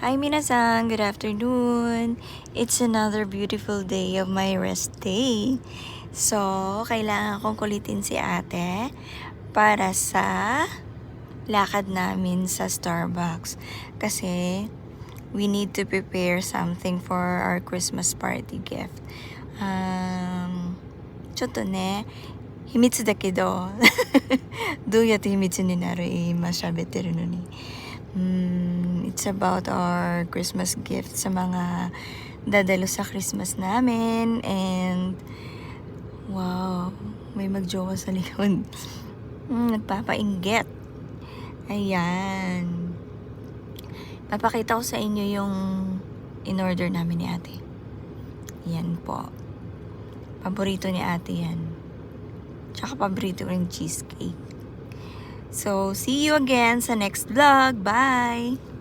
Hi minasan, good afternoon. It's another beautiful day of my rest day. So, kailangan kong kulitin si ate para sa lakad namin sa Starbucks. Kasi, we need to prepare something for our Christmas party gift. ちょっとね、秘密だけどどうやって秘密になる今喋ってるのに。It's about our Christmas gift sa mga dadalo sa Christmas namin. And, wow, may magjowa sa likod. Nagpapainggit. Ayan. Papakita ko sa inyo yung in-order namin ni ate. Yan po. Paborito ni ate yan. Tsaka paborito rin cheesecake. So, see you again sa next vlog. Bye!